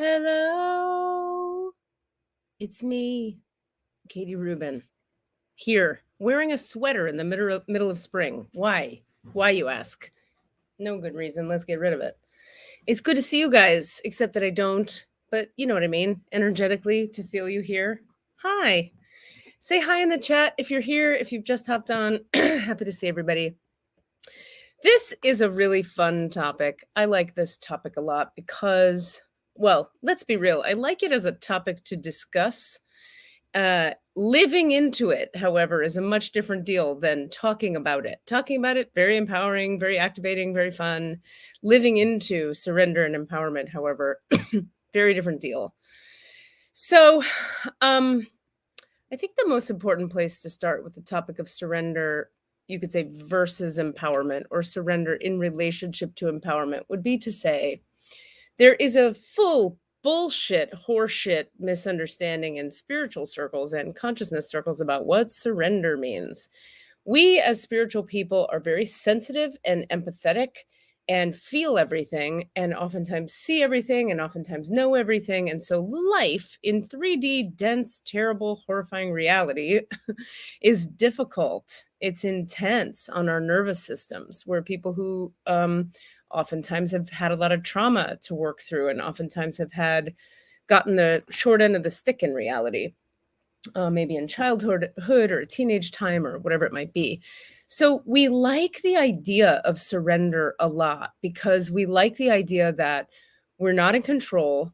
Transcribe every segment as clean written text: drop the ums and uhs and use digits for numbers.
Hello, it's me, Katie Rubin, here wearing a sweater in the middle of spring. Why? Why, you ask? No good reason. Let's get rid of it. It's good to see you guys, except that I don't, but you know what I mean, energetically to feel you here. Hi. Say hi in the chat if you're here, if you've just hopped on. Happy to see everybody. This is a really fun topic. I like this topic a lot because, well, let's be real. I like it as a topic to discuss. Living into it, however, is a much different deal than talking about it. Talking about it, very empowering, very activating, very fun. Living into surrender and empowerment, however, very different deal. So, I think the most important place to start with the topic of surrender, you could say versus empowerment, or surrender in relationship to empowerment, would be to say there is a full bullshit, horseshit misunderstanding in spiritual circles and consciousness circles about what surrender means. We as spiritual people are very sensitive and empathetic and feel everything and oftentimes see everything and oftentimes know everything. And so life in 3D, dense, terrible, horrifying reality is difficult. It's intense on our nervous systems. We're people who oftentimes have had a lot of trauma to work through and oftentimes have gotten the short end of the stick in reality, maybe in childhood or teenage time or whatever it might be. So we like the idea of surrender a lot because we like the idea that we're not in control.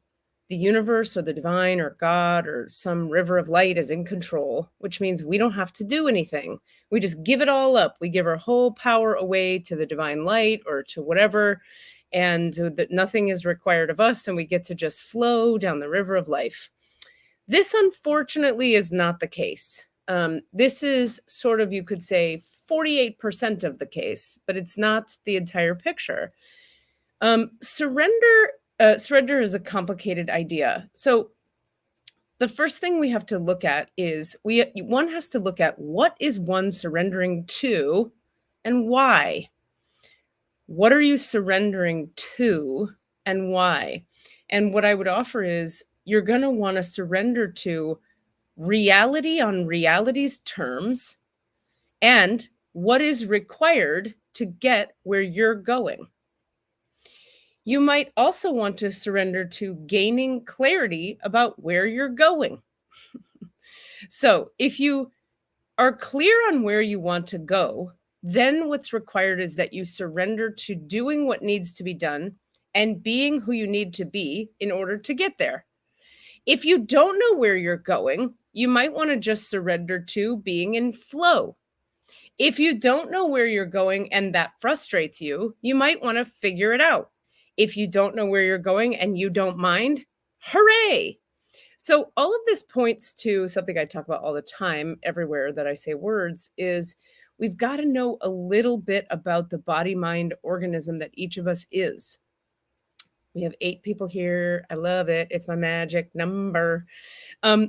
The universe or the divine or God or some river of light is in control, which means we don't have to do anything. We just give it all up. We give our whole power away to the divine light or to whatever, and that nothing is required of us, and we get to just flow down the river of life. This, unfortunately, is not the case. This is sort of, you could say, 48% of the case, but it's not the entire picture. Surrender is a complicated idea. So the first thing we have to look at is one has to look at what is one surrendering to and why. What are you surrendering to and why? And what I would offer is you're going to want to surrender to reality on reality's terms and what is required to get where you're going. You might also want to surrender to gaining clarity about where you're going. So if you are clear on where you want to go, then what's required is that you surrender to doing what needs to be done and being who you need to be in order to get there. If you don't know where you're going, you might want to just surrender to being in flow. If you don't know where you're going and that frustrates you, you might want to figure it out. If you don't know where you're going and you don't mind, hooray! So all of this points to something I talk about all the time, everywhere that I say words, is we've got to know a little bit about the body-mind organism that each of us is. We have 8 people here. I love it. It's my magic number.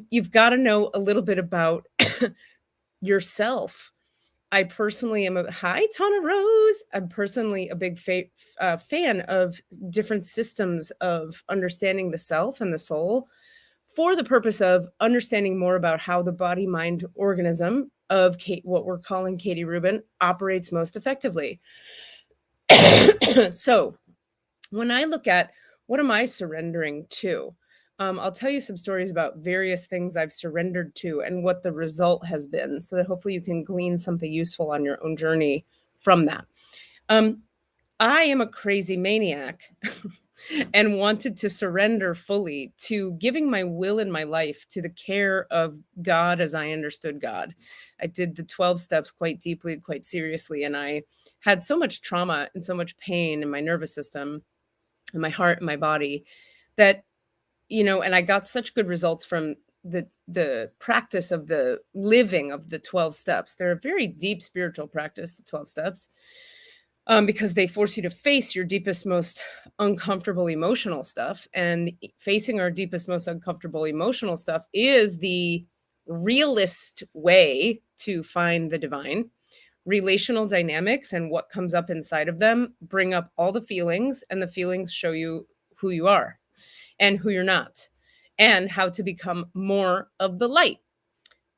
You've got to know a little bit about yourself. I personally am hi, Tana Rose. I'm personally a big fan of different systems of understanding the self and the soul for the purpose of understanding more about how the body-mind organism of what we're calling Katie Rubin operates most effectively. So when I look at what am I surrendering to, I'll tell you some stories about various things I've surrendered to and what the result has been so that hopefully you can glean something useful on your own journey from that. I am a crazy maniac and wanted to surrender fully to giving my will and my life to the care of God as I understood God. I did the 12 steps quite deeply, quite seriously, and I had so much trauma and so much pain in my nervous system, in my heart and my body that, and I got such good results from the practice of the living of the 12 steps. They're a very deep spiritual practice, the 12 steps. Because they force you to face your deepest, most uncomfortable emotional stuff. And facing our deepest, most uncomfortable emotional stuff is the realist way to find the divine. Relational dynamics and what comes up inside of them bring up all the feelings, and the feelings show you who you are. and who you're not, and how to become more of the light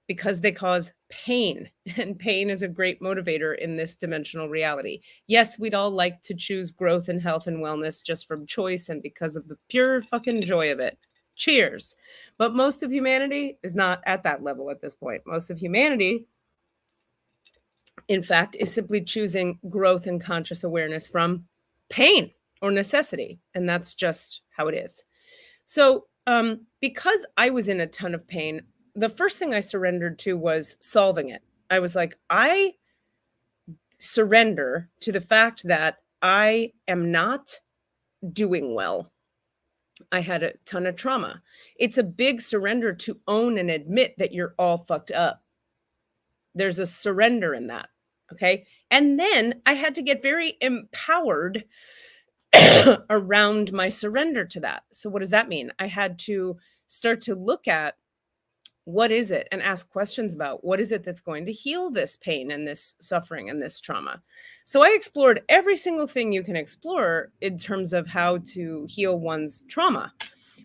because they cause pain. And pain is a great motivator in this dimensional reality. Yes, we'd all like to choose growth and health and wellness just from choice and because of the pure fucking joy of it. Cheers. But most of humanity is not at that level at this point. Most of humanity, in fact, is simply choosing growth and conscious awareness from pain or necessity. And that's just how it is. So, because I was in a ton of pain, the first thing I surrendered to was solving it. I was like, I surrender to the fact that I am not doing well. I had a ton of trauma. It's a big surrender to own and admit that you're all fucked up. There's a surrender in that. Okay. And then I had to get very empowered around my surrender to that. So, what does that mean? I had to start to look at what is it and ask questions about what is it that's going to heal this pain and this suffering and this trauma. So, I explored every single thing you can explore in terms of how to heal one's trauma.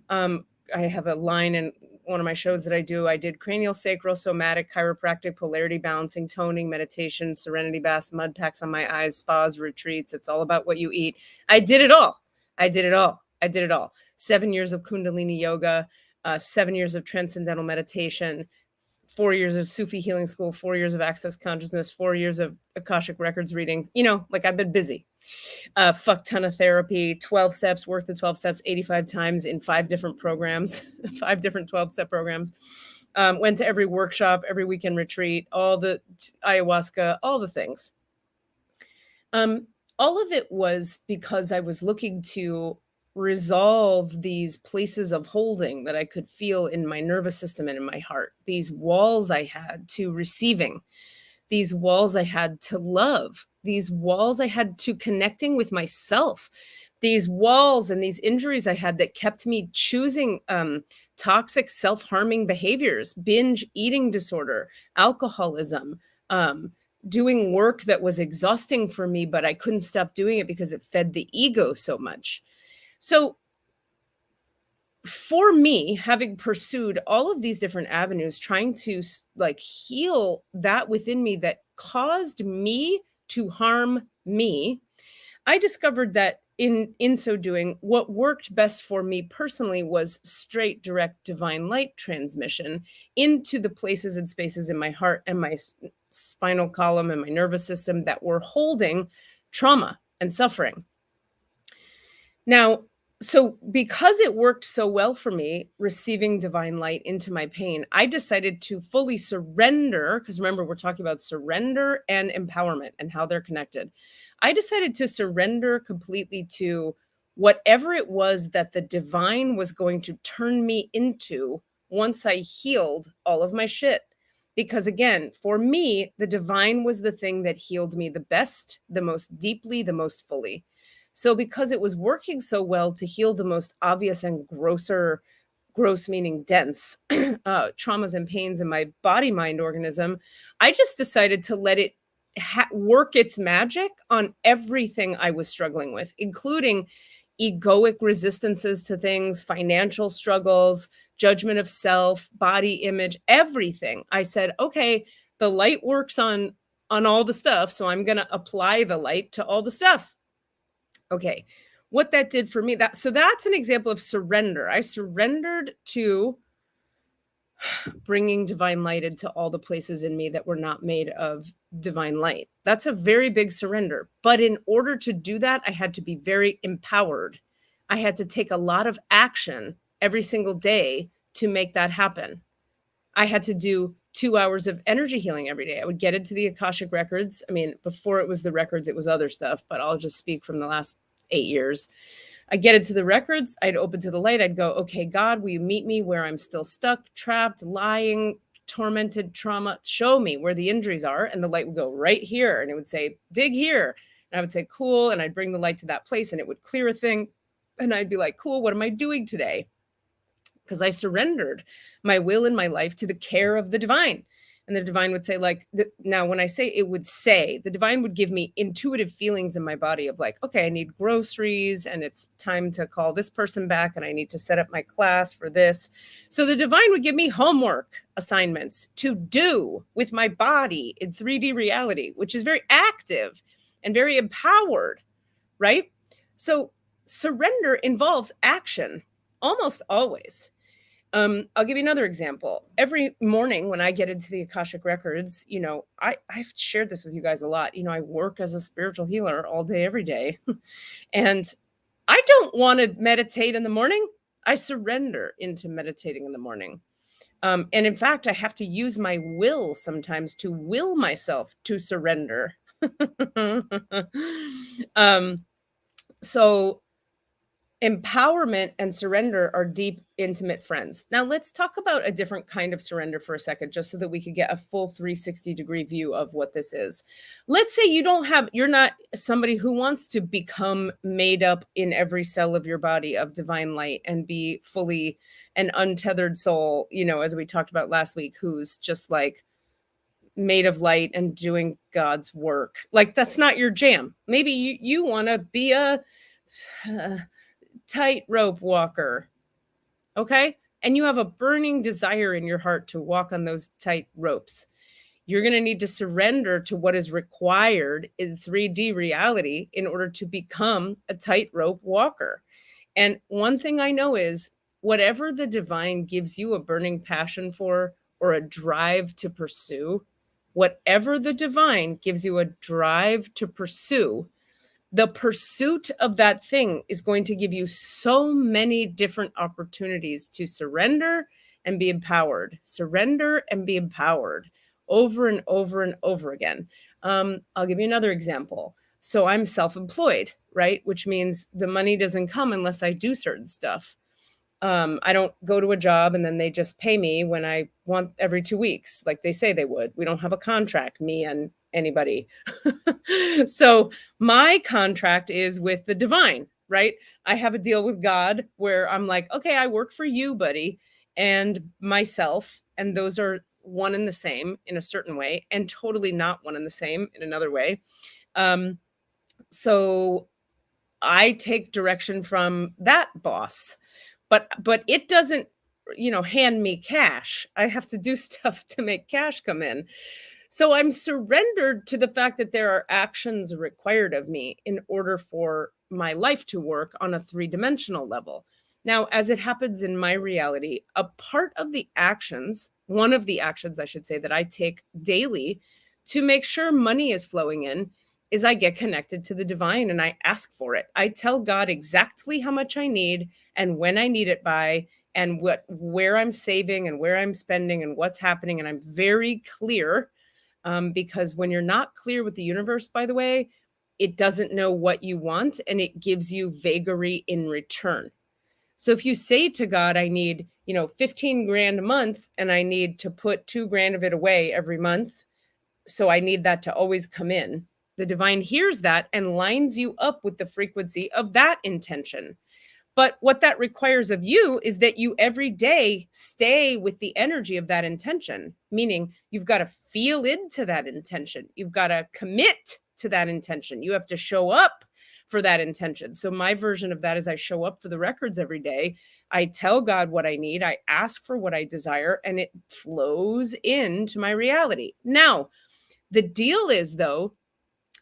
I have a line in one of my shows that I do. I did cranial, sacral, somatic, chiropractic, polarity balancing, toning, meditation, serenity baths, mud packs on my eyes, spas, retreats. It's all about what you eat. I did it all. I did it all. I did it all. 7 years of Kundalini yoga, 7 years of transcendental meditation, 4 years of Sufi healing school, 4 years of access consciousness, 4 years of Akashic records readings. Like I've been busy. Fuck ton of therapy, 12 steps, worth the 12 steps 85 times in 5 different programs, 5 different 12-step programs. Went to every workshop, every weekend retreat, all the ayahuasca, all the things. All of it was because I was looking to resolve these places of holding that I could feel in my nervous system and in my heart, these walls I had to receiving, these walls I had to love, these walls I had to connecting with myself, these walls and these injuries I had that kept me choosing toxic self-harming behaviors, binge eating disorder, alcoholism, doing work that was exhausting for me, but I couldn't stop doing it because it fed the ego so much. So for me, having pursued all of these different avenues, trying to heal that within me that caused me to harm me, I discovered that in so doing, what worked best for me personally was straight, direct divine light transmission into the places and spaces in my heart and my spinal column and my nervous system that were holding trauma and suffering. Now, so because it worked so well for me, receiving divine light into my pain, I decided to fully surrender, because remember, we're talking about surrender and empowerment and how they're connected. I decided to surrender completely to whatever it was that the divine was going to turn me into once I healed all of my shit. Because again, for me, the divine was the thing that healed me the best, the most deeply, the most fully. So because it was working so well to heal the most obvious and gross meaning dense traumas and pains in my body mind organism, I just decided to let it work its magic on everything I was struggling with, including egoic resistances to things, financial struggles, judgment of self, body image, everything. I said, okay, the light works on all the stuff, so I'm going to apply the light to all the stuff. Okay, what that did for me, that's an example of surrender. I surrendered to bringing divine light into all the places in me that were not made of divine light. That's a very big surrender. But in order to do that, I had to be very empowered. I had to take a lot of action every single day to make that happen. I had to do 2 hours of energy healing every day. I would get into the Akashic records. I mean, before it was the records, it was other stuff, but I'll just speak from the last 8 years. I'd get into the records. I'd open to the light. I'd go, okay, God, will you meet me where I'm still stuck, trapped, lying, tormented, trauma? Show me where the injuries are. And the light would go right here. And it would say, dig here. And I would say, cool. And I'd bring the light to that place and it would clear a thing. And I'd be like, cool, what am I doing today? Because I surrendered my will and my life to the care of the divine. And the divine would say, like, now when I say it would say, the divine would give me intuitive feelings in my body of like, okay, I need groceries and it's time to call this person back and I need to set up my class for this. So the divine would give me homework assignments to do with my body in 3D reality, which is very active and very empowered, right? So surrender involves action almost always. I'll give you another example. Every morning when I get into the Akashic Records, I've shared this with you guys a lot. I work as a spiritual healer all day, every day. And I don't want to meditate in the morning. I surrender into meditating in the morning. And in fact, I have to use my will sometimes to will myself to surrender. So empowerment and surrender are deep, intimate friends. Now, let's talk about a different kind of surrender for a second, just so that we could get a full 360-degree view of what this is. Let's say you're not somebody who wants to become made up in every cell of your body of divine light and be fully an untethered soul, as we talked about last week, who's just like made of light and doing God's work. Like, that's not your jam. Maybe you want to be a tightrope walker. Okay. And you have a burning desire in your heart to walk on those tight ropes. You're going to need to surrender to what is required in 3D reality in order to become a tightrope walker. And one thing I know is whatever the divine gives you a burning passion for or a drive to pursue, whatever the divine gives you a drive to pursue, the pursuit of that thing is going to give you so many different opportunities to surrender and be empowered, surrender and be empowered over and over and over again. I'll give you another example. So I'm self-employed, right? Which means the money doesn't come unless I do certain stuff. I don't go to a job and then they just pay me when I want every 2 weeks, like they say they would. We don't have a contract, me and anybody. So my contract is with the divine, right? I have a deal with God where I'm like, okay, I work for you, buddy, and myself. And those are one and the same in a certain way, and totally not one and the same in another way. So I take direction from that boss, but it doesn't, hand me cash. I have to do stuff to make cash come in. So I'm surrendered to the fact that there are actions required of me in order for my life to work on a 3-dimensional level. Now, as it happens in my reality, a part of the actions, one of the actions, I should say, that I take daily to make sure money is flowing in is I get connected to the divine and I ask for it. I tell God exactly how much I need and when I need it by, and where I'm saving and where I'm spending and what's happening. And I'm very clear, because when you're not clear with the universe, by the way, it doesn't know what you want and it gives you vagary in return. So if you say to God, I need, 15 grand a month and I need to put 2 grand of it away every month, so I need that to always come in, the divine hears that and lines you up with the frequency of that intention. But what that requires of you is that you every day stay with the energy of that intention, meaning you've got to feel into that intention. You've got to commit to that intention. You have to show up for that intention. So my version of that is I show up for the records every day. I tell God what I need. I ask for what I desire, and it flows into my reality. Now, the deal is, though,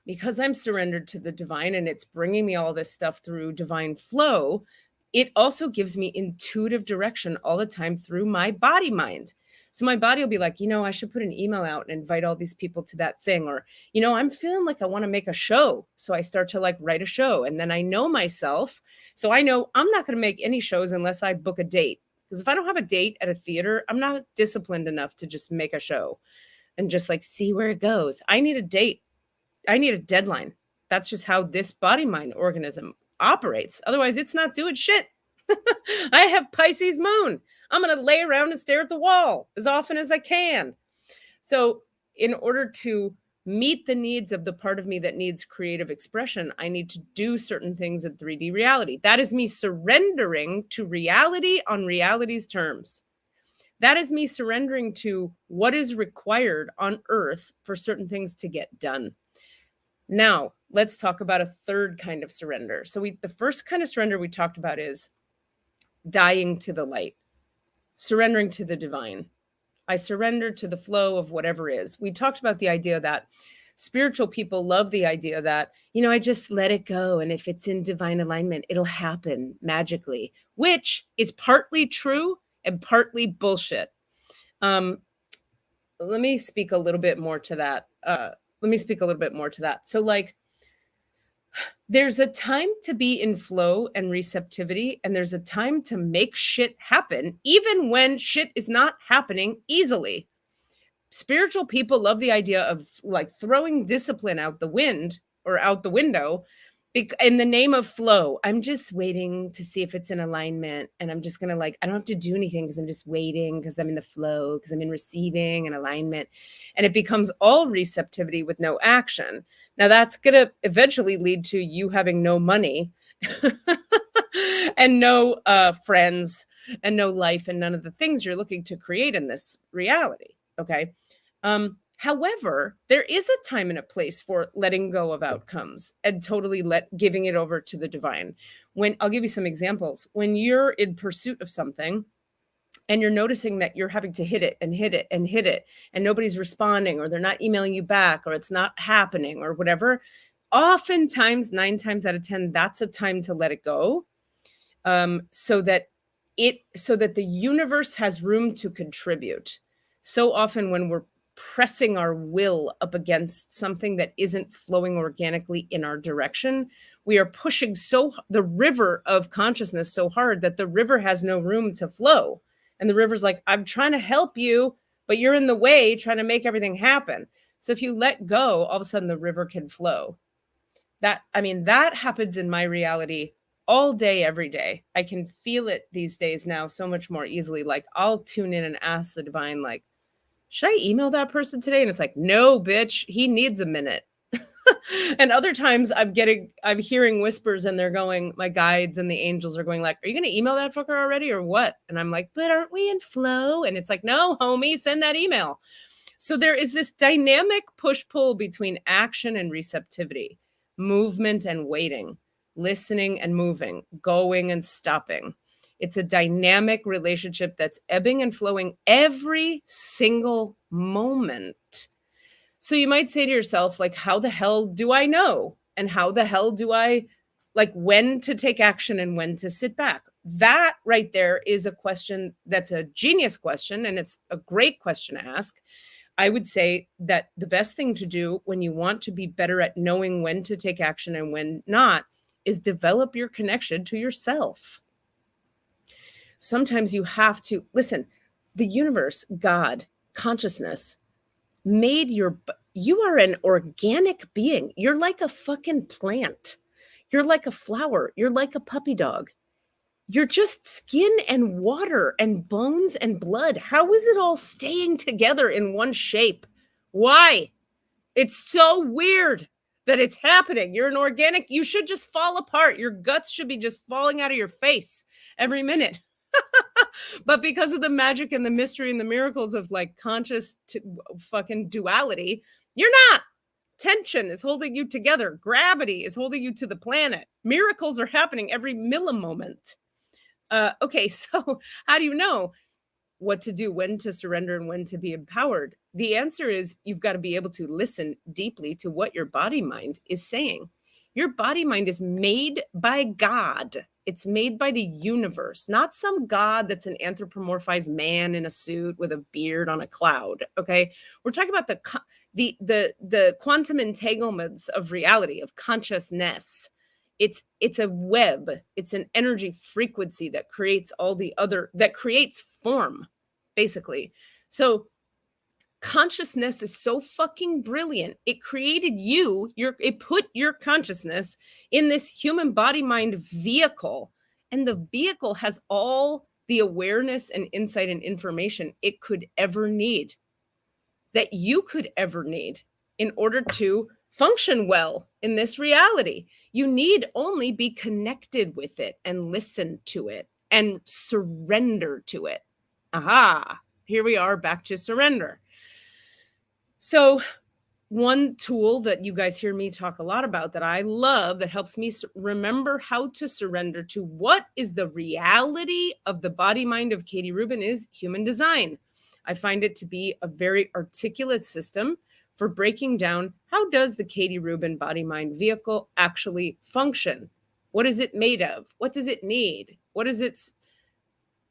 because I'm surrendered to the divine and it's bringing me all this stuff through divine flow, it also gives me intuitive direction all the time through my body mind. So my body will be like, I should put an email out and invite all these people to that thing. Or, I'm feeling like I want to make a show. So I start to write a show, and then I know myself. So I know I'm not going to make any shows unless I book a date. Because if I don't have a date at a theater, I'm not disciplined enough to just make a show and just see where it goes. I need a date. I need a deadline. That's just how this body mind organism operates. Otherwise, it's not doing shit. I have Pisces moon. I'm going to lay around and stare at the wall as often as I can. So in order to meet the needs of the part of me that needs creative expression, I need to do certain things in 3D reality. That is me surrendering to reality on reality's terms. That is me surrendering to what is required on earth for certain things to get done. Now, let's talk about a third kind of surrender. So the first kind of surrender we talked about is dying to the light, surrendering to the divine. I surrender to the flow of whatever is. We talked about the idea that spiritual people love the idea that, I just let it go. And if it's in divine alignment, it'll happen magically, which is partly true and partly bullshit. Let me speak a little bit more to that. So, like, there's a time to be in flow and receptivity, and there's a time to make shit happen, even when shit is not happening easily. Spiritual people love the idea of like throwing discipline out the window in the name of flow. I'm just waiting to see if it's in alignment, and I'm just going to I don't have to do anything because I'm just waiting because I'm in the flow, because I'm in receiving and alignment. And it becomes all receptivity with no action. Now that's going to eventually lead to you having no money and no friends and no life and none of the things you're looking to create in this reality. Okay. However, there is a time and a place for letting go of outcomes and totally giving it over to the divine. I'll give you some examples. When you're in pursuit of something and you're noticing that you're having to hit it and hit it and hit it, and nobody's responding, or they're not emailing you back, or it's not happening, or whatever, oftentimes 9 times out of 10, that's a time to let it go. So that the universe has room to contribute. So often when we're pressing our will up against something that isn't flowing organically in our direction, we are pushing the river of consciousness so hard that the river has no room to flow. And the river's like, I'm trying to help you, but you're in the way trying to make everything happen. So if you let go, all of a sudden the river can flow. That happens in my reality all day, every day. I can feel it these days now so much more easily. Like, I'll tune in and ask the divine, like, should I email that person today? And it's like, no, bitch, he needs a minute. And other times I'm hearing whispers, and they're going, my guides and the angels are going like, are you going to email that fucker already or what? And I'm like, but aren't we in flow? And it's like, no, homie, send that email. So there is this dynamic push-pull between action and receptivity, movement and waiting, listening and moving, going and stopping. It's a dynamic relationship that's ebbing and flowing every single moment. So you might say to yourself, like, how the hell do I know? And how the hell do I, like, when to take action and when to sit back? That right there is a question that's a genius question, and it's a great question to ask. I would say that the best thing to do when you want to be better at knowing when to take action and when not is develop your connection to yourself. Sometimes you have to listen. The universe, God, consciousness made you are an organic being. You're like a fucking plant. You're like a flower. You're like a puppy dog. You're just skin and water and bones and blood. How is it all staying together in one shape? Why? It's so weird that it's happening. You're an organic. You should just fall apart. Your guts should be just falling out of your face every minute. But because of the magic and the mystery and the miracles of like conscious fucking duality, you're not. Tension is holding you together. Gravity is holding you to the planet. Miracles are happening every millimoment. Okay, so how do you know what to do, when to surrender, and when to be empowered? The answer is you've got to be able to listen deeply to what your body mind is saying. Your body mind is made by God. It's made by the universe, not some God that's an anthropomorphized man in a suit with a beard on a cloud. Okay, we're talking about the quantum entanglements of reality, of consciousness. It's a web. It's an energy frequency that creates that creates form, basically. So consciousness is so fucking brilliant. It created it put your consciousness in this human body mind vehicle. And the vehicle has all the awareness and insight and information it could ever need, that you could ever need in order to function well in this reality. You need only be connected with it and listen to it and surrender to it. Aha. here we are back to surrender. So, one tool that you guys hear me talk a lot about that I love that helps me remember how to surrender to what is the reality of the body mind of Katie Rubin is human design. I find it to be a very articulate system for breaking down how does the Katie Rubin body mind vehicle actually function? What is it made of? What does it need? What is its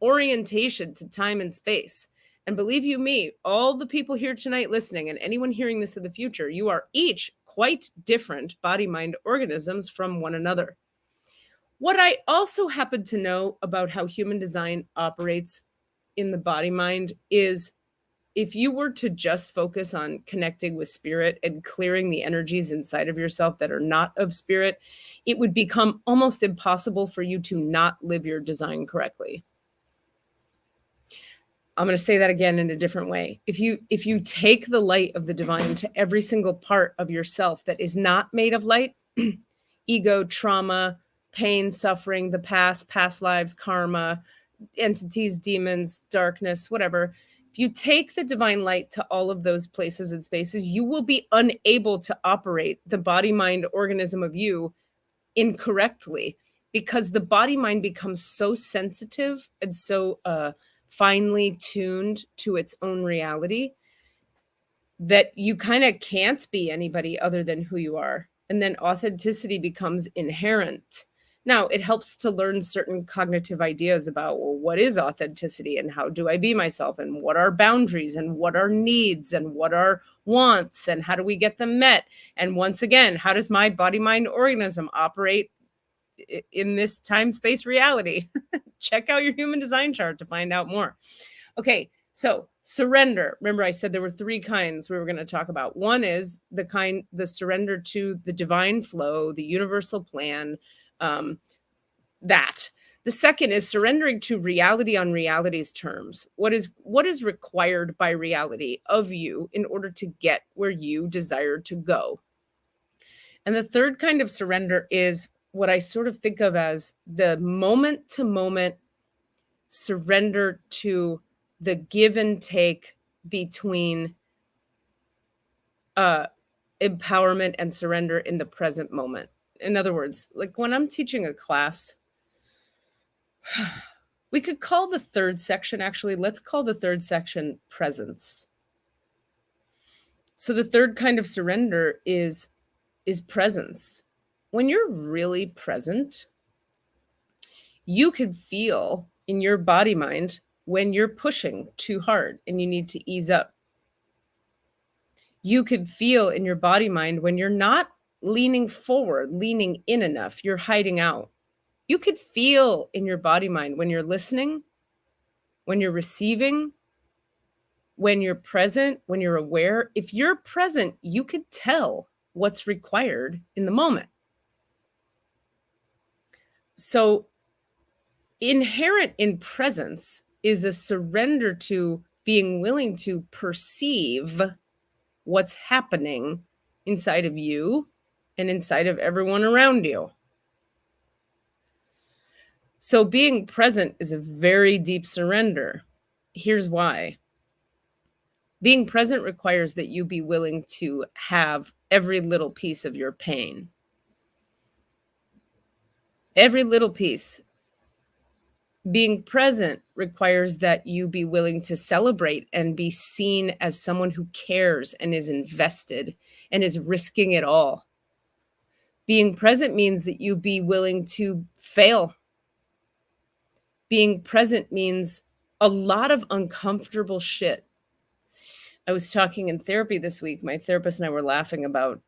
orientation to time and space? And believe you me, all the people here tonight listening and anyone hearing this in the future, you are each quite different body mind organisms from one another. What I also happen to know about how human design operates in the body mind is if you were to just focus on connecting with spirit and clearing the energies inside of yourself that are not of spirit, it would become almost impossible for you to not live your design correctly. I'm going to say that again in a different way. If you take the light of the divine to every single part of yourself that is not made of light, ego, trauma, pain, suffering, the past lives, karma, entities, demons, darkness, whatever. If you take the divine light to all of those places and spaces, you will be unable to operate the body mind organism of you incorrectly, because the body mind becomes so sensitive and so finely tuned to its own reality that you kind of can't be anybody other than who you are. And then authenticity becomes inherent. Now, it helps to learn certain cognitive ideas about, well, what is authenticity and how do I be myself and what are boundaries and what are needs and what are wants and how do we get them met? And once again, how does my body mind organism operate in this time space reality? Check out your human design chart to find out more. Okay, so surrender. Remember, I said there were three kinds we were going to talk about. One is the surrender to the divine flow, the universal plan. That. The second is surrendering to reality on reality's terms. What is required by reality of you in order to get where you desire to go? And the third kind of surrender is what I sort of think of as the moment to moment surrender to the give and take between empowerment and surrender in the present moment. In other words, like when I'm teaching a class, we could call the third section, actually, let's call the third section presence. So the third kind of surrender is presence. When you're really present, you can feel in your body mind when you're pushing too hard and you need to ease up. You could feel in your body mind when you're not leaning forward, leaning in enough, you're hiding out. You could feel in your body mind when you're listening, when you're receiving, when you're present, when you're aware. If you're present, you could tell what's required in the moment. So inherent in presence is a surrender to being willing to perceive what's happening inside of you and inside of everyone around you. So being present is a very deep surrender. Here's why. Being present requires that you be willing to have every little piece of your pain. Every little piece. Being present requires that you be willing to celebrate and be seen as someone who cares and is invested and is risking it all. Being present means that you be willing to fail. Being present means a lot of uncomfortable shit. I was talking in therapy this week. My therapist and I were laughing about,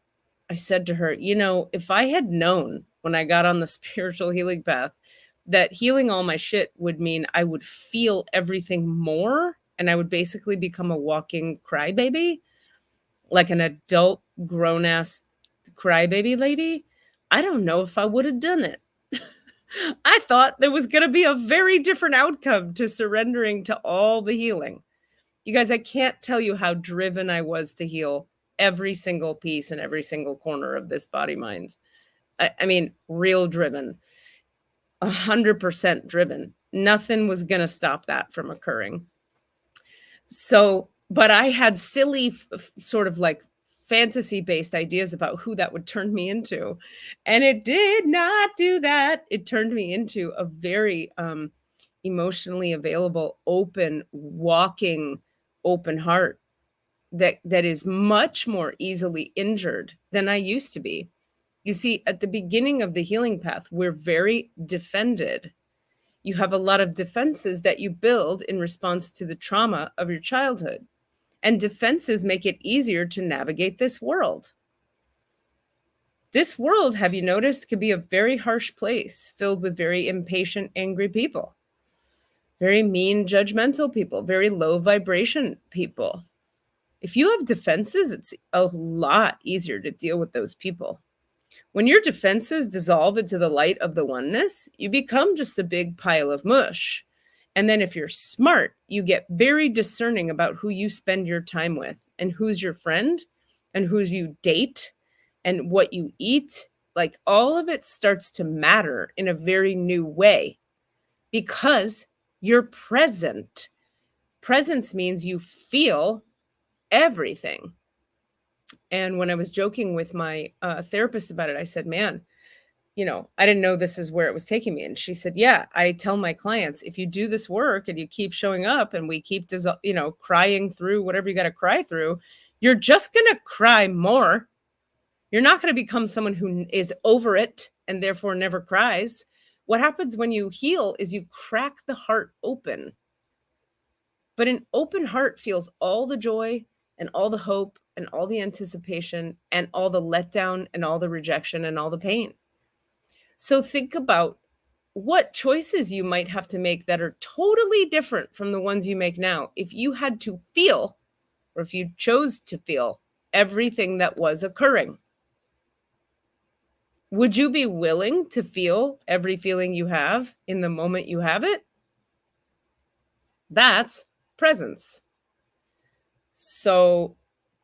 I said to her, if I had known when I got on the spiritual healing path that healing all my shit would mean I would feel everything more and I would basically become a walking crybaby, like an adult grown-ass crybaby lady, I don't know if I would have done it. I thought there was going to be a very different outcome to surrendering to all the healing. You guys, I can't tell you how driven I was to heal every single piece and every single corner of this body mind. I mean, real driven, 100% driven. Nothing was going to stop that from occurring. So, but I had silly sort of like fantasy-based ideas about who that would turn me into, and it did not do that. It turned me into a very, emotionally available, open, walking, open heart that is much more easily injured than I used to be. You see, at the beginning of the healing path, we're very defended. You have a lot of defenses that you build in response to the trauma of your childhood. And defenses make it easier to navigate this world. This world, have you noticed, can be a very harsh place filled with very impatient, angry people, very mean, judgmental people, very low vibration people. If you have defenses, it's a lot easier to deal with those people. When your defenses dissolve into the light of the oneness, you become just a big pile of mush. And then if you're smart, you get very discerning about who you spend your time with and who's your friend and who's you date and what you eat. Like all of it starts to matter in a very new way because you're present. Presence means you feel everything. And when I was joking with my therapist about it, I said, man, I didn't know this is where it was taking me. And she said, yeah, I tell my clients, if you do this work and you keep showing up and we keep, crying through whatever you got to cry through, you're just going to cry more. You're not going to become someone who is over it and therefore never cries. What happens when you heal is you crack the heart open. But an open heart feels all the joy and all the hope and all the anticipation and all the letdown and all the rejection and all the pain. So think about what choices you might have to make that are totally different from the ones you make now if you had to feel, or if you chose to feel, everything that was occurring. Would you be willing to feel every feeling you have in the moment you have it? That's presence. So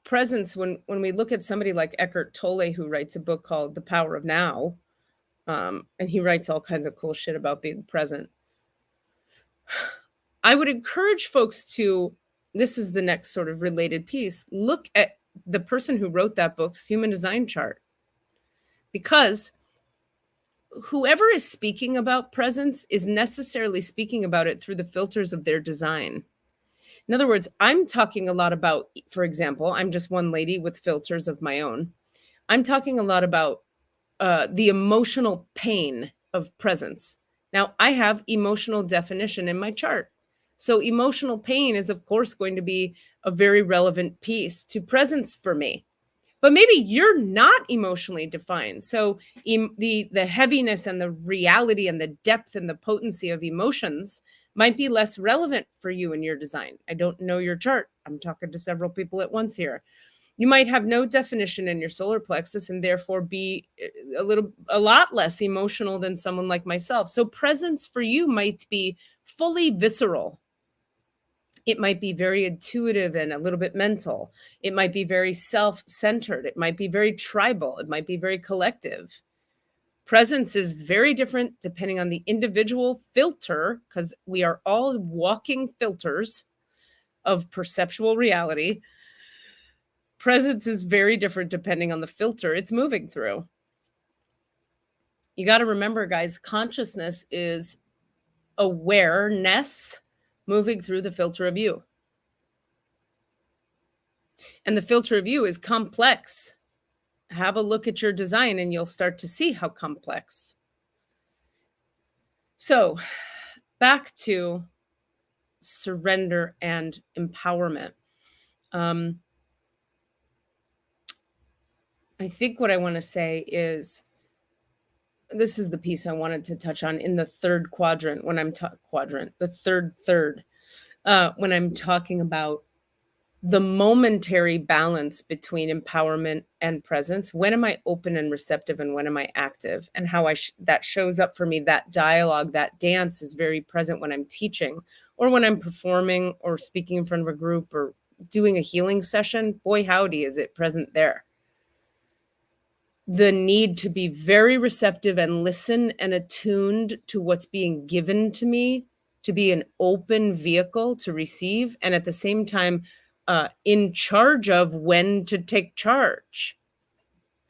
presence, when we look at somebody like Eckhart Tolle, who writes a book called The Power of Now, and he writes all kinds of cool shit about being present. I would encourage folks to, this is the next sort of related piece, look at the person who wrote that book's human design chart. Because whoever is speaking about presence is necessarily speaking about it through the filters of their design. In other words, I'm talking a lot about, for example, I'm just one lady with filters of my own. I'm talking a lot about the emotional pain of presence. Now, I have emotional definition in my chart. So emotional pain is, of course, going to be a very relevant piece to presence for me. But maybe you're not emotionally defined. So the heaviness and the reality and the depth and the potency of emotions might be less relevant for you in your design. I don't know your chart. I'm talking to several people at once here. You might have no definition in your solar plexus and therefore be a lot less emotional than someone like myself. So presence for you might be fully visceral. It might be very intuitive and a little bit mental. It might be very self-centered. It might be very tribal. It might be very collective. Presence is very different depending on the individual filter, because we are all walking filters of perceptual reality. Presence is very different depending on the filter it's moving through. You got to remember, guys, consciousness is awareness moving through the filter of you. And the filter of you is complex. Have a look at your design and you'll start to see how complex. So back to surrender and empowerment. I think what I want to say is, this is the piece I wanted to touch on in the third quadrant when I'm the third, when I'm talking about the momentary balance between empowerment and presence. When am I open and receptive and when am I active? And how that shows up for me, that dialogue, that dance is very present when I'm teaching or when I'm performing or speaking in front of a group or doing a healing session. Boy, howdy, is it present there. The need to be very receptive and listen and attuned to what's being given to me to be an open vehicle to receive, and at the same time, in charge of when to take charge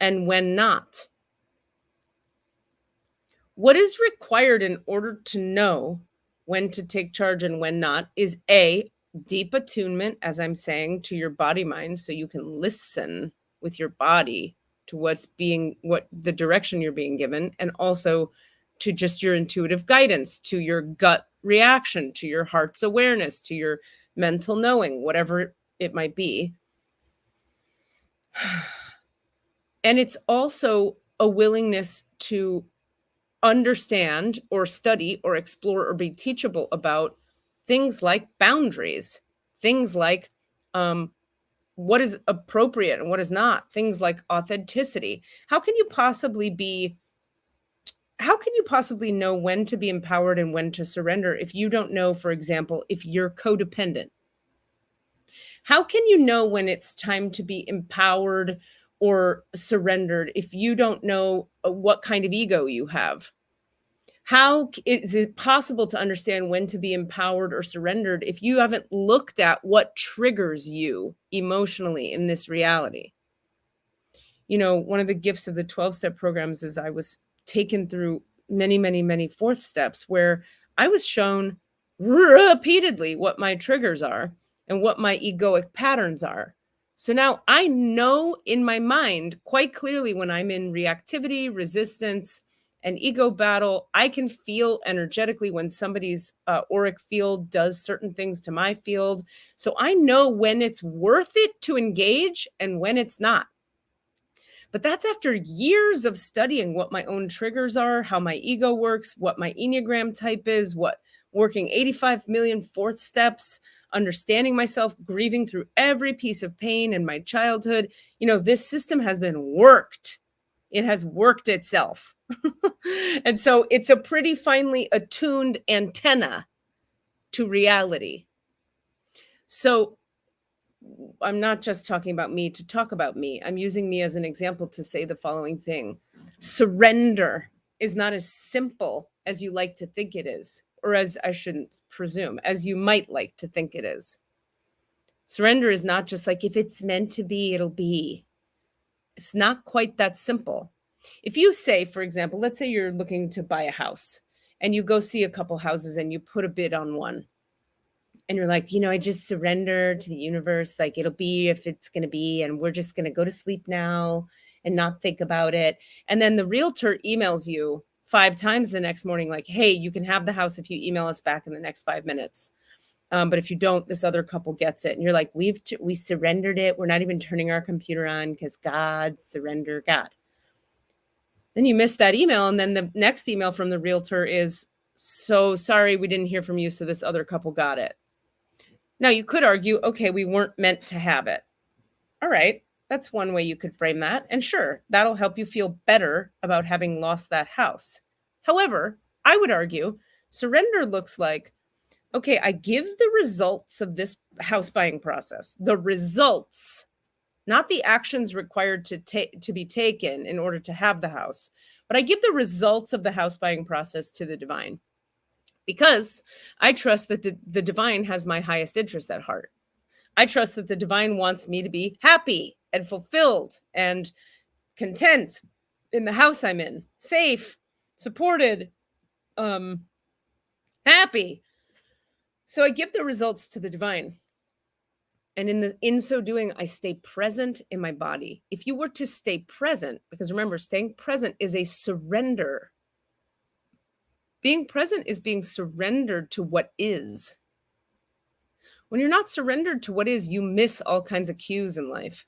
and when not. What is required in order to know when to take charge and when not is A, deep attunement, as I'm saying, to your body mind, so you can listen with your body to what the direction you're being given, and also to just your intuitive guidance, to your gut reaction, to your heart's awareness, to your mental knowing, whatever it might be. And it's also a willingness to understand or study or explore or be teachable about things like boundaries, things like what is appropriate and what is not, things like authenticity. How can you possibly know when to be empowered and when to surrender if you don't know, for example, if you're codependent? How can you know when it's time to be empowered or surrendered if you don't know what kind of ego you have? How is it possible to understand when to be empowered or surrendered if you haven't looked at what triggers you emotionally in this reality? One of the gifts of the 12-step programs is I was taken through many, many, many fourth steps where I was shown repeatedly what my triggers are and what my egoic patterns are. So now I know in my mind quite clearly when I'm in reactivity, resistance, and ego battle. I can feel energetically when somebody's auric field does certain things to my field. So I know when it's worth it to engage and when it's not. But that's after years of studying what my own triggers are, how my ego works, what my Enneagram type is, what working 85 million fourth steps, understanding myself, grieving through every piece of pain in my childhood. This system has been worked. It has worked itself. And so it's a pretty finely attuned antenna to reality. So I'm not just talking about me to talk about me. I'm using me as an example to say the following thing. Surrender is not as simple as you like to think it is, or as I shouldn't presume, as you might like to think it is. Surrender is not just like, if it's meant to be, it'll be. It's not quite that simple. If you say, for example, let's say you're looking to buy a house and you go see a couple houses and you put a bid on one. And you're like, I just surrender to the universe. Like, it'll be if it's going to be, and we're just going to go to sleep now and not think about it. And then the realtor emails you 5 times the next morning, like, hey, you can have the house if you email us back in the next 5 minutes. But if you don't, this other couple gets it. And you're like, we surrendered it. We're not even turning our computer on because surrender God. Then you miss that email. And then the next email from the realtor is, so sorry, we didn't hear from you. So this other couple got it. Now, you could argue, okay, we weren't meant to have it. All right, that's one way you could frame that. And sure, that'll help you feel better about having lost that house. However, I would argue surrender looks like, okay, I give the results of this house buying process, the results, not the actions required to be taken in order to have the house, but I give the results of the house buying process to the divine. Because I trust that the divine has my highest interest at heart. I trust that the divine wants me to be happy and fulfilled and content in the house I'm in, safe, supported, happy. So I give the results to the divine. And in so doing, I stay present in my body. If you were to stay present, because remember, staying present is a surrender. Being present is being surrendered to what is. When you're not surrendered to what is, you miss all kinds of cues in life.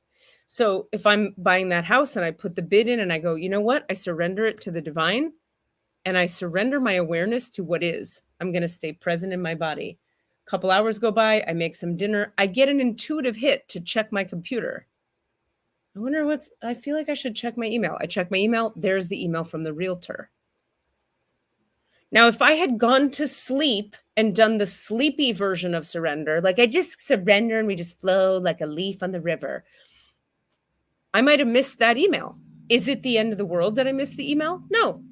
So if I'm buying that house and I put the bid in and I go, you know what? I surrender it to the divine and I surrender my awareness to what is. I'm going to stay present in my body. A couple hours go by, I make some dinner. I get an intuitive hit to check my computer. I feel like I should check my email. I check my email. There's the email from the realtor. Now, if I had gone to sleep and done the sleepy version of surrender, like I just surrender and we just flow like a leaf on the river, I might have missed that email. Is it the end of the world that I missed the email? No.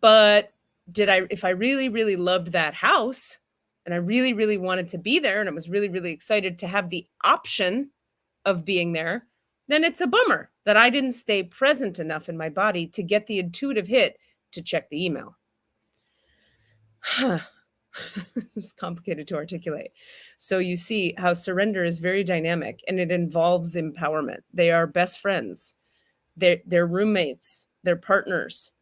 But if I really, really loved that house and I really, really wanted to be there and I was really, really excited to have the option of being there, then it's a bummer that I didn't stay present enough in my body to get the intuitive hit to check the email. Huh. It's complicated to articulate. So you see how surrender is very dynamic and it involves empowerment. They are best friends. They're roommates, they're partners.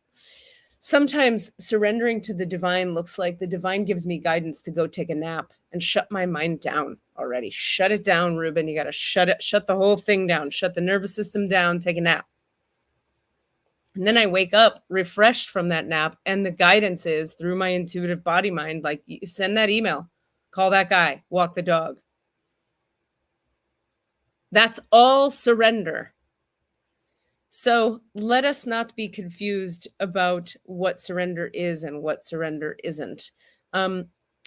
Sometimes surrendering to the divine looks like the divine gives me guidance to go take a nap and shut my mind down already. Shut it down, Rubin. You got to shut the whole thing down, shut the nervous system down, take a nap. And then I wake up refreshed from that nap. And the guidance is through my intuitive body mind, like send that email, call that guy, walk the dog. That's all surrender. So let us not be confused about what surrender is and what surrender isn't.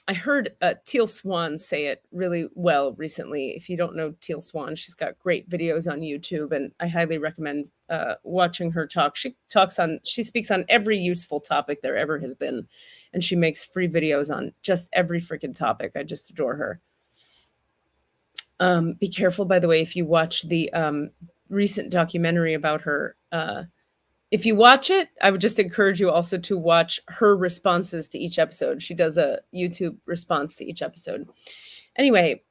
I heard Teal Swan say it really well recently. If you don't know Teal Swan, she's got great videos on YouTube, and I highly recommend watching her talk. She speaks on every useful topic there ever has been, and she makes free videos on just every freaking topic. I just adore her. Be careful, by the way, if you watch the recent documentary about her. If you watch it, I would just encourage you also to watch her responses to each episode. She does a YouTube response to each episode. Anyway,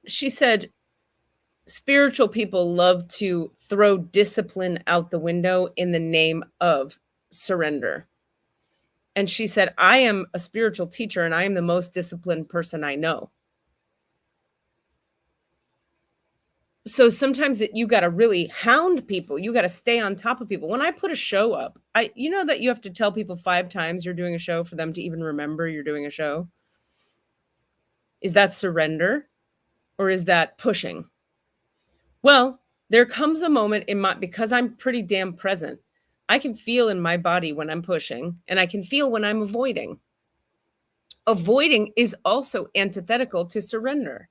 she said, spiritual people love to throw discipline out the window in the name of surrender. And she said, I am a spiritual teacher and I am the most disciplined person I know. So sometimes you got to really hound people. You got to stay on top of people. When I put a show up, you know that you have to tell people 5 times you're doing a show for them to even remember you're doing a show. Is that surrender or is that pushing? Well, there comes a moment because I'm pretty damn present. I can feel in my body when I'm pushing and I can feel when I'm avoiding. Avoiding is also antithetical to surrender.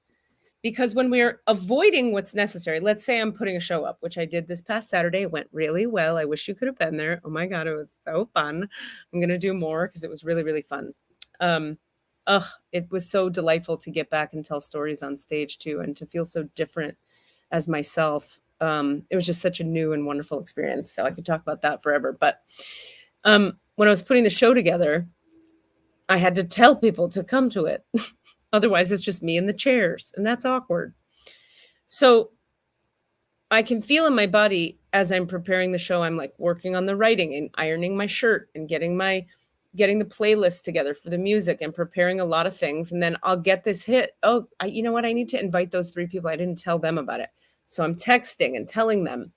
Because when we're avoiding what's necessary, let's say I'm putting a show up, which I did this past Saturday. It went really well. I wish you could have been there. Oh my God, it was so fun. I'm going to do more because it was really, really fun. It was so delightful to get back and tell stories on stage too, and to feel so different as myself. It was just such a new and wonderful experience. So I could talk about that forever. But when I was putting the show together, I had to tell people to come to it. Otherwise, it's just me in the chairs, and that's awkward. So I can feel in my body as I'm preparing the show, I'm like working on the writing and ironing my shirt and getting the playlist together for the music and preparing a lot of things. And then I'll get this hit. Oh, you know what? I need to invite those 3 people. I didn't tell them about it. So I'm texting and telling them.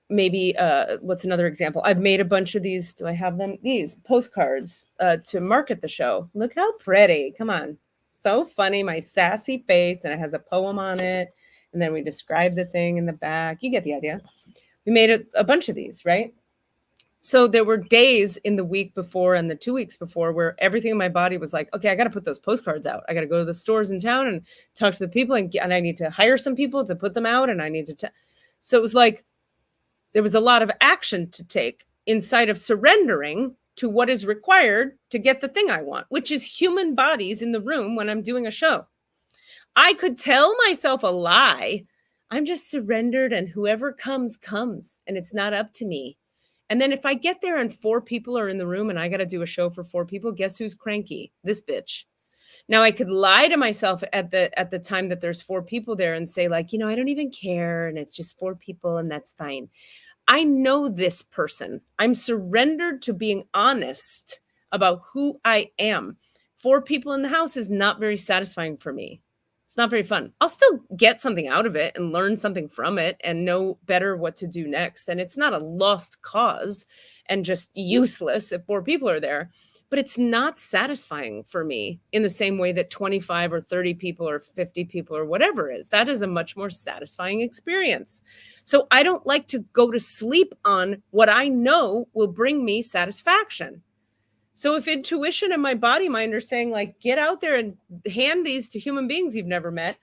Maybe what's another example? I've made a bunch of these. Do I have them? These postcards to market the show. Look how pretty. Come on. So funny. My sassy face. And it has a poem on it. And then we describe the thing in the back. You get the idea. We made a bunch of these, right? So there were days in the week before and the 2 weeks before where everything in my body was like, okay, I got to put those postcards out. I got to go to the stores in town and talk to the people. And I need to hire some people to put them out. And I need to. So it was like, there was a lot of action to take inside of surrendering to what is required to get the thing I want, which is human bodies in the room when I'm doing a show. I could tell myself a lie. I'm just surrendered and whoever comes, comes, and it's not up to me. And then if I get there and 4 people are in the room and I got to do a show for 4 people, guess who's cranky? This bitch. Now I could lie to myself at the time that there's 4 people there and say like, I don't even care. And it's just 4 people and that's fine. I know this person. I'm surrendered to being honest about who I am. 4 people in the house is not very satisfying for me. It's not very fun. I'll still get something out of it and learn something from it and know better what to do next. And it's not a lost cause and just useless if 4 people are there. But it's not satisfying for me in the same way that 25 or 30 people or 50 people or whatever is. That is a much more satisfying experience. So I don't like to go to sleep on what I know will bring me satisfaction. So if intuition and my body mind are saying like, get out there and hand these to human beings you've never met,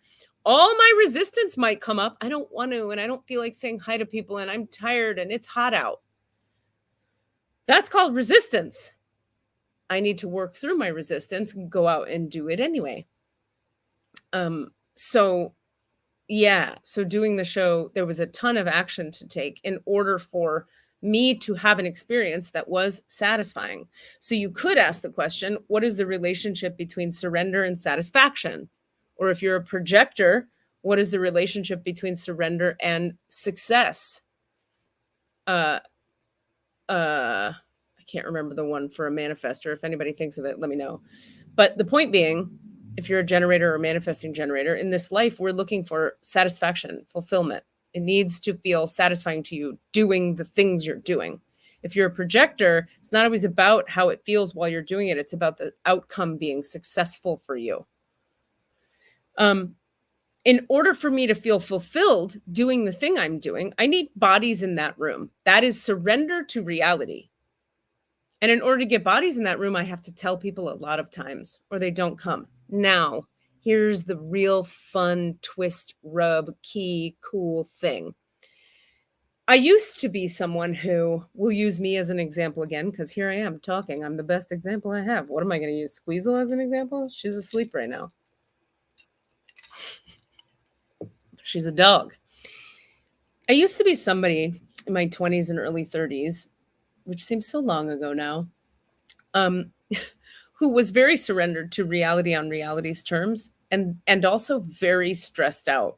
all my resistance might come up. I don't want to, and I don't feel like saying hi to people, and I'm tired and it's hot out. That's called resistance. I need to work through my resistance, go out and do it anyway. So yeah, so doing the show, there was a ton of action to take in order for me to have an experience that was satisfying. So you could ask the question, what is the relationship between surrender and satisfaction? Or if you're a projector, what is the relationship between surrender and success? Uh, I can't remember the one for a manifester. If anybody thinks of it, let me know. But the point being, if you're a generator or manifesting generator, in this life, we're looking for satisfaction, fulfillment. It needs to feel satisfying to you doing the things you're doing. If you're a projector, it's not always about how it feels while you're doing it. It's about the outcome being successful for you. In order for me to feel fulfilled doing the thing I'm doing, I need bodies in that room. That is surrender to reality. And in order to get bodies in that room, I have to tell people a lot of times or they don't come. Now, here's the real fun twist, rub, key, cool thing. I used to be someone who will use me as an example again, because here I am talking. I'm the best example I have. What am I going to use? Squeezel as an example? She's asleep right now. She's a dog. I used to be somebody in my 20s and early 30s, which seems so long ago now, who was very surrendered to reality on reality's terms and also very stressed out.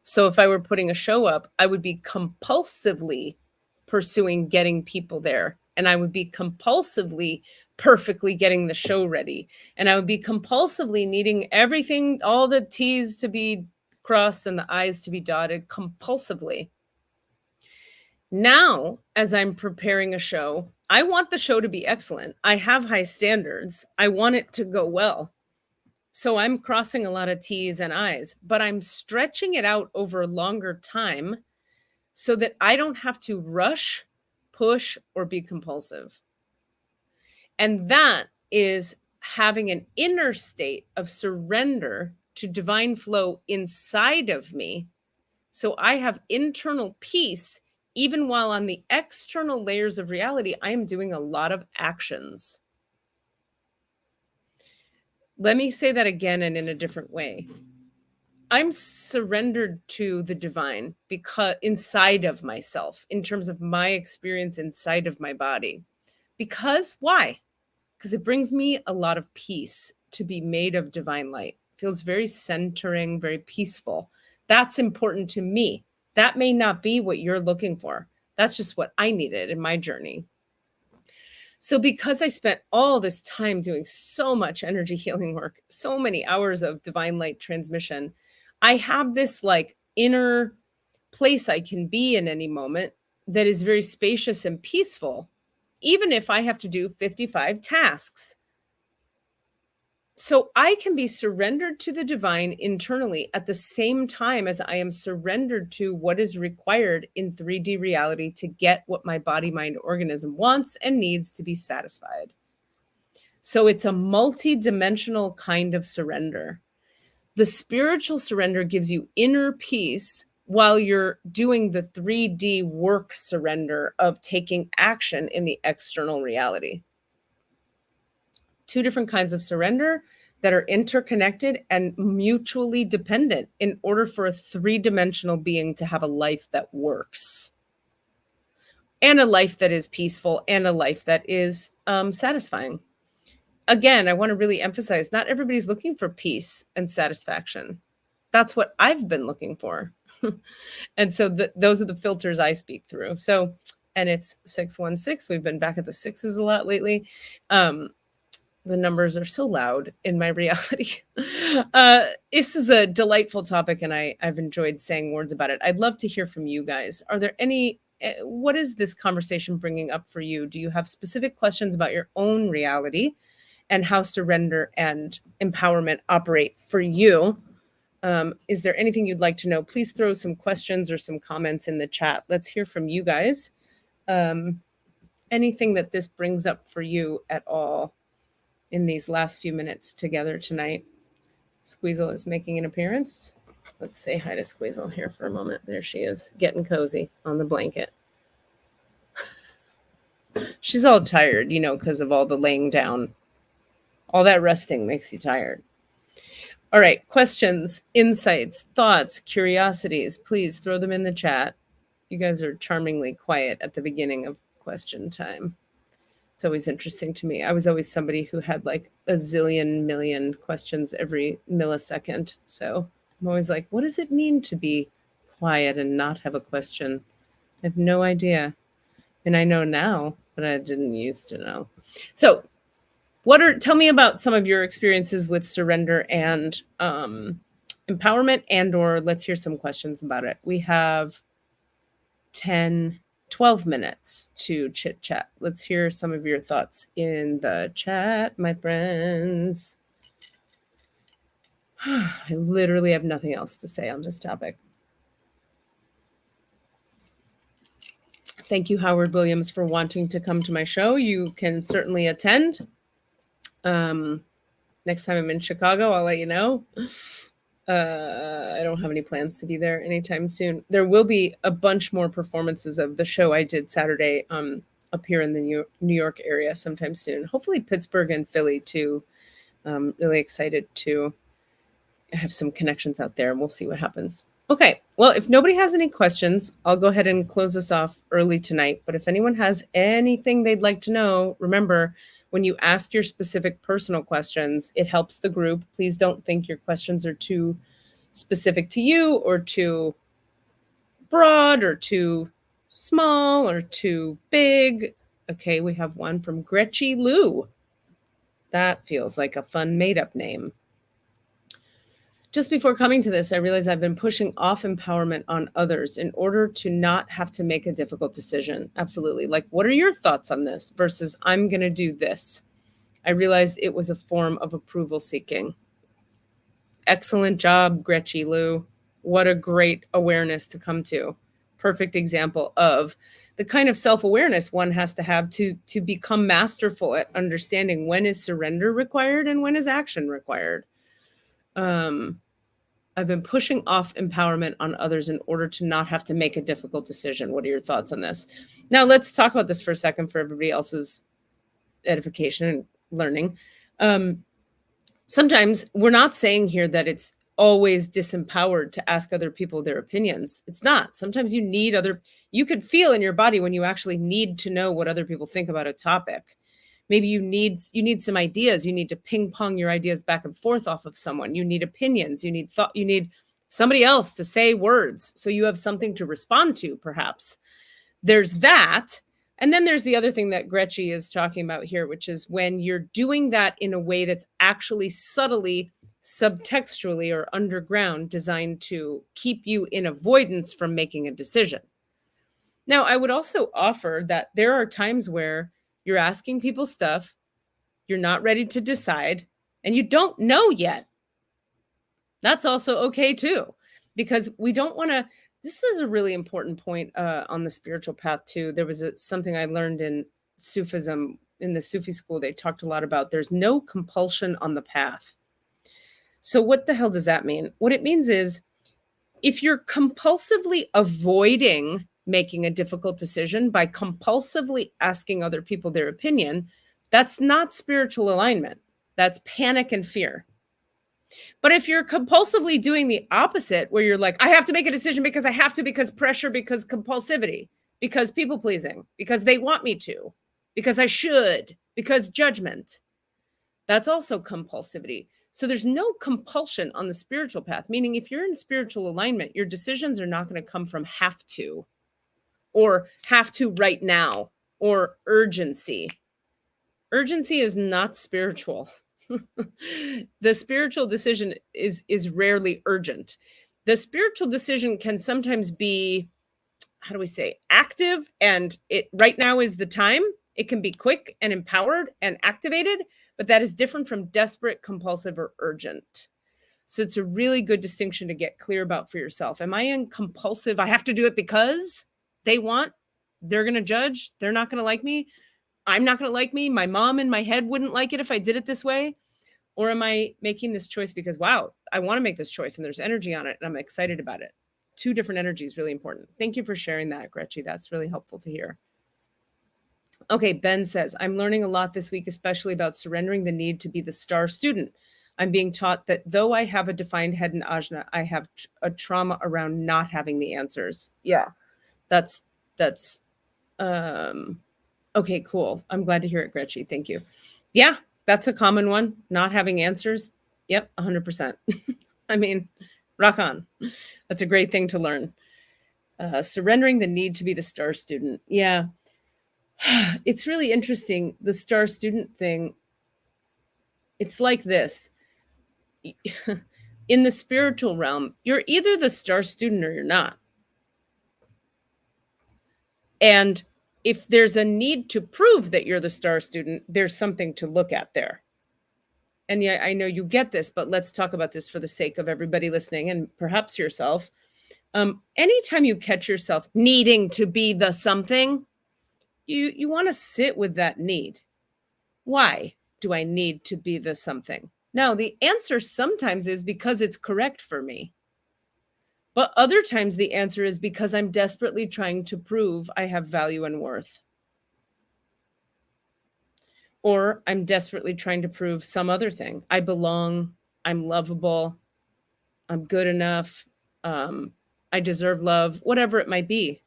So if I were putting a show up, I would be compulsively pursuing getting people there. And I would be compulsively perfectly getting the show ready. And I would be compulsively needing everything, all the T's to be crossed and the I's to be dotted compulsively. Now, as I'm preparing a show, I want the show to be excellent. I have high standards. I want it to go well. So I'm crossing a lot of T's and I's, but I'm stretching it out over a longer time so that I don't have to rush, push, or be compulsive. And that is having an inner state of surrender to divine flow inside of me. So I have internal peace, even while on the external layers of reality, I am doing a lot of actions. Let me say that again and in a different way. I'm surrendered to the divine because inside of myself, in terms of my experience inside of my body. Because why? Because it brings me a lot of peace to be made of divine light. It feels very centering, very peaceful. That's important to me. That may not be what you're looking for. That's just what I needed in my journey. So because I spent all this time doing so much energy healing work, so many hours of divine light transmission, I have this like inner place I can be in any moment that is very spacious and peaceful, even if I have to do 55 tasks. So I can be surrendered to the divine internally at the same time as I am surrendered to what is required in 3D reality to get what my body, mind, organism wants and needs to be satisfied. So it's a multi-dimensional kind of surrender. The spiritual surrender gives you inner peace while you're doing the 3D work surrender of taking action in the external reality. Two different kinds of surrender that are interconnected and mutually dependent in order for a three-dimensional being to have a life that works and a life that is peaceful and a life that is satisfying. Again, I want to really emphasize, not everybody's looking for peace and satisfaction. That's what I've been looking for. And so those are the filters I speak through. So, and it's 616. We've been back at the sixes a lot lately. The numbers are so loud in my reality. This is a delightful topic, and I've enjoyed saying words about it. I'd love to hear from you guys. Are there any, what is this conversation bringing up for you? Do you have specific questions about your own reality and how surrender and empowerment operate for you? Is there anything you'd like to know? Please throw some questions or some comments in the chat. Let's hear from you guys. Anything that this brings up for you at all in these last few minutes together tonight. Squeezel is making an appearance. Let's say hi to Squeezel here for a moment. There she is, getting cozy on the blanket. She's all tired, because of all the laying down. All that resting makes you tired. All right, questions, insights, thoughts, curiosities, please throw them in the chat. You guys are charmingly quiet at the beginning of question time. It's always interesting to me. I was always somebody who had like a zillion million questions every millisecond. So I'm always like, what does it mean to be quiet and not have a question? I have no idea. And I know now, but I didn't used to know. So tell me about some of your experiences with surrender and empowerment, or let's hear some questions about it. We have 12 minutes to chit chat. Let's hear some of your thoughts in the chat, my friends. I literally have nothing else to say on this topic. Thank you, Howard Williams, for wanting to come to my show. You can certainly attend. Next time I'm in Chicago, I'll let you know. I don't have any plans to be there anytime soon. There will be a bunch more performances of the show I did Saturday up here in the New York area sometime soon. Hopefully Pittsburgh and Philly too. Really excited to have some connections out there, and we'll see what happens. Okay, well, if nobody has any questions, I'll go ahead and close this off early tonight. But if anyone has anything they'd like to know, remember, when you ask your specific personal questions, it helps the group. Please don't think your questions are too specific to you or too broad or too small or too big. Okay, we have one from Gretchy Lou. That feels like a fun made-up name. Just before coming to this, I realized I've been pushing off empowerment on others in order to not have to make a difficult decision. Absolutely. Like, what are your thoughts on this versus I'm going to do this? I realized it was a form of approval seeking. Excellent job, Gretchy Lou. What a great awareness to come to. Perfect example of the kind of self-awareness one has to have to become masterful at understanding when is surrender required and when is action required. I've been pushing off empowerment on others in order to not have to make a difficult decision. What are your thoughts on this? Now, let's talk about this for a second for everybody else's edification and learning. Sometimes we're not saying here that it's always disempowered to ask other people their opinions. It's not. Sometimes you could feel in your body when you actually need to know what other people think about a topic. Maybe you need some ideas. You need to ping pong your ideas back and forth off of someone. You need opinions. You need thought. You need somebody else to say words so you have something to respond to, perhaps. There's that. And then there's the other thing that Gretchy is talking about here, which is when you're doing that in a way that's actually subtly, subtextually, or underground designed to keep you in avoidance from making a decision. Now, I would also offer that there are times where you're asking people stuff, you're not ready to decide, and you don't know yet. That's also okay too, because we don't want to. This is a really important point on the spiritual path too. There was something I learned in Sufism, in the Sufi school. They talked a lot about there's no compulsion on the path. So what the hell does that mean? What it means is if you're compulsively avoiding making a difficult decision by compulsively asking other people their opinion, that's not spiritual alignment. That's panic and fear. But if you're compulsively doing the opposite, where you're like, I have to make a decision because I have to, because pressure, because compulsivity, because people pleasing, because they want me to, because I should, because judgment, that's also compulsivity. So there's no compulsion on the spiritual path, meaning if you're in spiritual alignment, your decisions are not going to come from have to, or have to right now, or urgency. Urgency is not spiritual. The spiritual decision is rarely urgent. The spiritual decision can sometimes be, how do we say, active, and it right now is the time. It can be quick and empowered and activated, but that is different from desperate, compulsive, or urgent. So it's a really good distinction to get clear about for yourself. Am I in compulsive? I have to do it because they want, they're going to judge, they're not going to like me, I'm not going to like me, my mom in my head wouldn't like it if I did it this way? Or am I making this choice because, wow, I want to make this choice and there's energy on it and I'm excited about it? Two different energies, really important. Thank you for sharing that, Gretchy. That's really helpful to hear. Okay, Ben says, I'm learning a lot this week, especially about surrendering the need to be the star student. I'm being taught that though I have a defined head and ajna, I have a trauma around not having the answers. Yeah, that's um okay, cool. I'm glad to hear it, Gretchen. Thank you. Yeah, that's a common one. Not having answers. Yep, 100%. I mean, rock on. That's a great thing to learn. Surrendering the need to be the star student. Yeah. It's really interesting. The star student thing. It's like this. In the spiritual realm, you're either the star student or you're not. And if there's a need to prove that you're the star student, there's something to look at there. And yeah, I know you get this, but let's talk about this for the sake of everybody listening and perhaps yourself. Anytime you catch yourself needing to be the something, you want to sit with that need. Why do I need to be the something? Now, the answer sometimes is because it's correct for me. But other times the answer is because I'm desperately trying to prove I have value and worth. Or I'm desperately trying to prove some other thing. I belong, I'm lovable, I'm good enough, I deserve love, whatever it might be.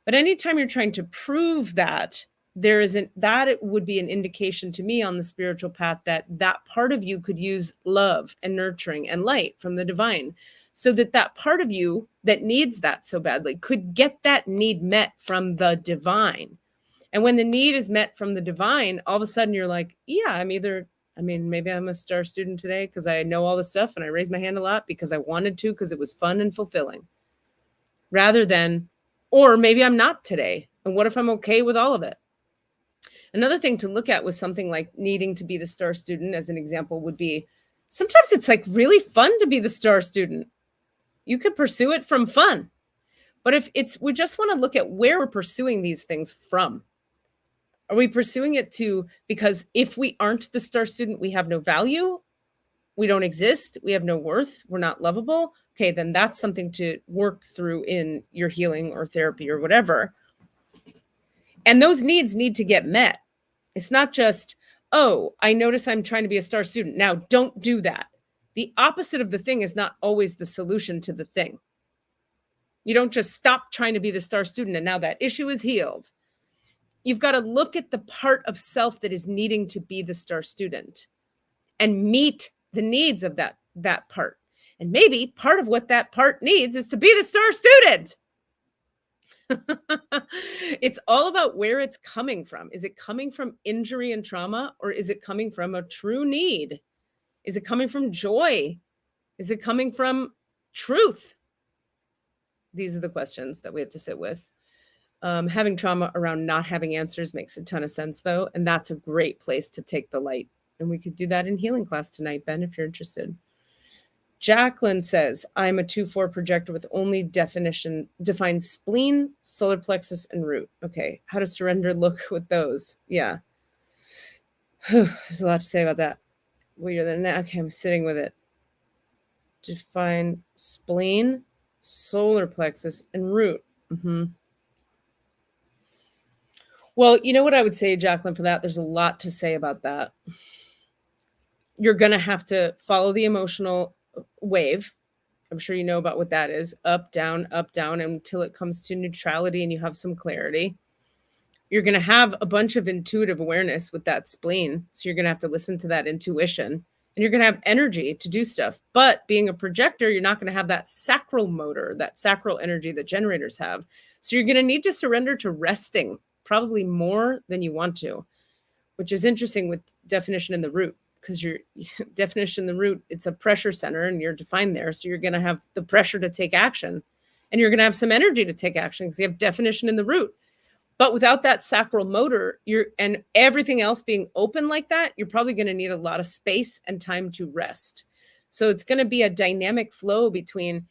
But anytime you're trying to prove that, there isn't that it would be an indication to me on the spiritual path that that part of you could use love and nurturing and light from the divine, so that that part of you that needs that so badly could get that need met from the divine. And when the need is met from the divine, all of a sudden you're like, yeah, maybe I'm a star student today because I know all the stuff and I raised my hand a lot because I wanted to, because it was fun and fulfilling, rather than, or maybe I'm not today. And what if I'm okay with all of it? Another thing to look at with something like needing to be the star student, as an example, would be sometimes it's like really fun to be the star student. You could pursue it from fun. But if it's, we just want to look at where we're pursuing these things from. Are we pursuing it to, because if we aren't the star student, we have no value, we don't exist, we have no worth, we're not lovable? Okay, then that's something to work through in your healing or therapy or whatever. And those needs need to get met. It's not just, oh, I notice I'm trying to be a star student. Now, don't do that. The opposite of the thing is not always the solution to the thing. You don't just stop trying to be the star student and now that issue is healed. You've got to look at the part of self that is needing to be the star student and meet the needs of that part. And maybe part of what that part needs is to be the star student. It's all about where it's coming from. Is it coming from injury and trauma, or is it coming from a true need? Is it coming from joy? Is it coming from truth? These are the questions that we have to sit with. Having trauma around not having answers makes a ton of sense, though. And that's a great place to take the light. And we could do that in healing class tonight, Ben, if you're interested. Jacqueline says, I'm a 2-4 projector with only defined spleen, solar plexus, and root. Okay. How to surrender look with those. Yeah. There's a lot to say about that. Okay, I'm sitting with it. Define spleen, solar plexus, and root. Mm-hmm. Well, you know what I would say, Jacqueline, for that? There's a lot to say about that. You're going to have to follow the emotional wave. I'm sure you know about what that is. Up, down, until it comes to neutrality and you have some clarity. You're going to have a bunch of intuitive awareness with that spleen. So you're going to have to listen to that intuition, and you're going to have energy to do stuff. But being a projector, you're not going to have that sacral motor, that sacral energy that generators have. So you're going to need to surrender to resting, probably more than you want to, which is interesting with definition in the root, because your definition in the root, it's a pressure center and you're defined there. So you're going to have the pressure to take action, and you're going to have some energy to take action because you have definition in the root. But without that sacral motor, and everything else being open like that, you're probably going to need a lot of space and time to rest. So it's going to be a dynamic flow between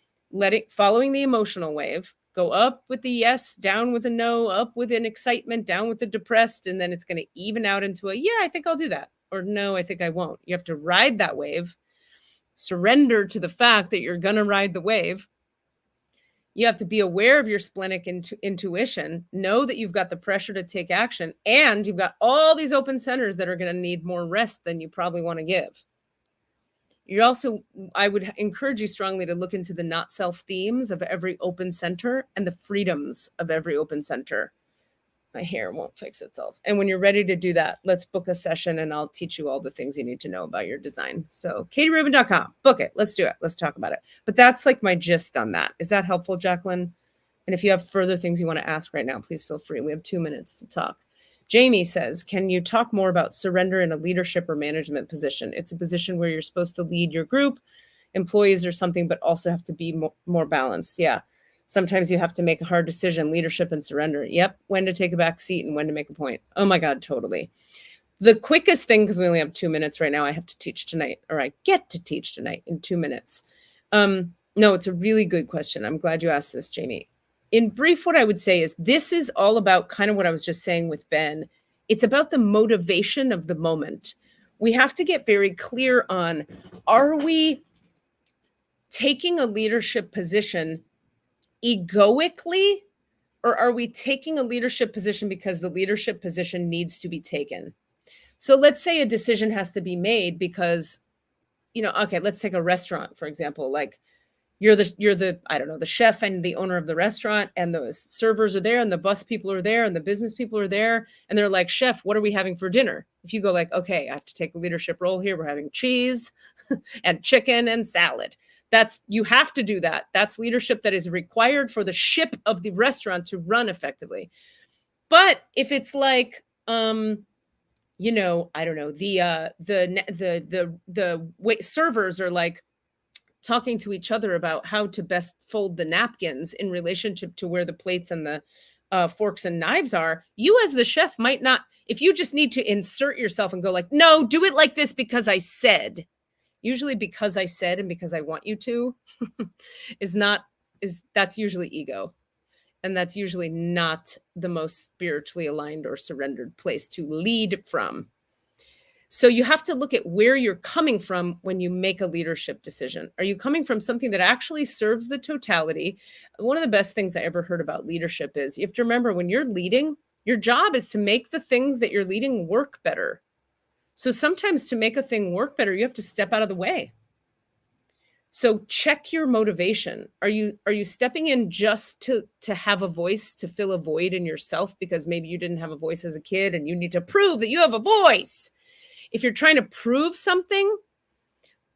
following the emotional wave, go up with the yes, down with a no, up with an excitement, down with the depressed, and then it's going to even out into a, yeah, I think I'll do that, or no, I think I won't. You have to ride that wave, surrender to the fact that you're going to ride the wave, You have to be aware of your splenic intuition, know that you've got the pressure to take action, and you've got all these open centers that are going to need more rest than you probably want to give. I would encourage you strongly to look into the not self themes of every open center and the freedoms of every open center. My hair won't fix itself. And when you're ready to do that, let's book a session and I'll teach you all the things you need to know about your design. So katierubin.com, book it. Let's do it. Let's talk about it. But that's like my gist on that. Is that helpful, Jacqueline? And if you have further things you want to ask right now, please feel free. We have 2 minutes to talk. Jamie says, can you talk more about surrender in a leadership or management position? It's a position where you're supposed to lead your group, employees or something, but also have to be more balanced. Yeah. Sometimes you have to make a hard decision, leadership and surrender. Yep. When to take a back seat and when to make a point. Oh my God, totally. The quickest thing, because we only have 2 minutes right now, I have to teach tonight, or I get to teach tonight in 2 minutes. No, it's a really good question. I'm glad you asked this, Jamie. In brief, what I would say is this is all about kind of what I was just saying with Ben. It's about the motivation of the moment. We have to get very clear on, are we taking a leadership position egoically, or are we taking a leadership position because the leadership position needs to be taken? So let's say a decision has to be made because, okay, let's take a restaurant, for example. Like you're the I don't know, the chef and the owner of the restaurant, and the servers are there and the bus people are there and the business people are there. And they're like, chef, what are we having for dinner? If you go like, okay, I have to take a leadership role here. We're having cheese and chicken and salad. You have to do that. That's leadership that is required for the ship of the restaurant to run effectively. But if it's like, I don't know, the servers are like talking to each other about how to best fold the napkins in relationship to where the plates and the forks and knives are. You as the chef might not, if you just need to insert yourself and go like, no, do it like this because I said. Usually because I said and because I want you to that's usually ego. And that's usually not the most spiritually aligned or surrendered place to lead from. So you have to look at where you're coming from when you make a leadership decision. Are you coming from something that actually serves the totality? One of the best things I ever heard about leadership is you have to remember when you're leading, your job is to make the things that you're leading work better. So sometimes to make a thing work better, you have to step out of the way. So check your motivation. Are you stepping in just to have a voice, to fill a void in yourself because maybe you didn't have a voice as a kid and you need to prove that you have a voice? If you're trying to prove something,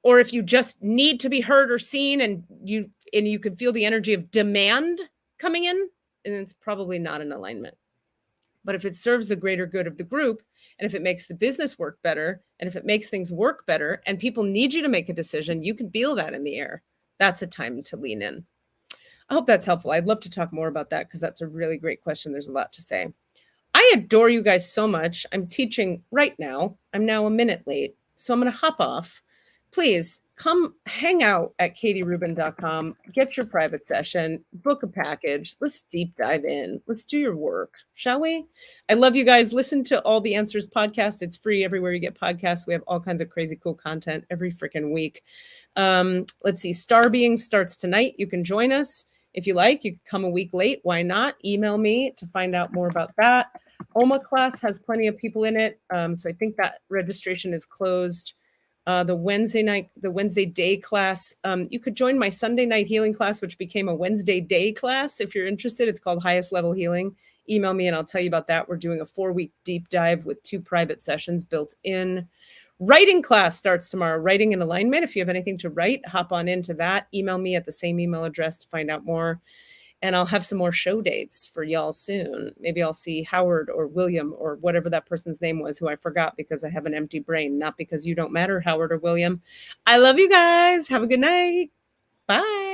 or if you just need to be heard or seen and you can feel the energy of demand coming in, and it's probably not in alignment. But if it serves the greater good of the group, and if it makes the business work better, and if it makes things work better, and people need you to make a decision, you can feel that in the air. That's a time to lean in. I hope that's helpful. I'd love to talk more about that because that's a really great question. There's a lot to say. I adore you guys so much. I'm teaching right now. I'm now a minute late, so I'm going to hop off. Please come hang out at katierubin.com. Get your private session, book a package. Let's deep dive in. Let's do your work, shall we? I love you guys. Listen to All the Answers podcast. It's free everywhere you get podcasts. We have all kinds of crazy cool content every freaking week. Let's see. Star Being starts tonight. You can join us. If you like, you can come a week late. Why not? Email me to find out more about that. OMA class has plenty of people in it. So I think that registration is closed. The Wednesday day class. You could join my Sunday night healing class, which became a Wednesday day class. If you're interested, it's called Highest Level Healing. Email me and I'll tell you about that. We're doing a 4-week deep dive with 2 private sessions built in. Writing class starts tomorrow, Writing in Alignment. If you have anything to write, hop on into that. Email me at the same email address to find out more. And I'll have some more show dates for y'all soon. Maybe I'll see Howard or William or whatever that person's name was who I forgot because I have an empty brain, not because you don't matter, Howard or William. I love you guys. Have a good night. Bye.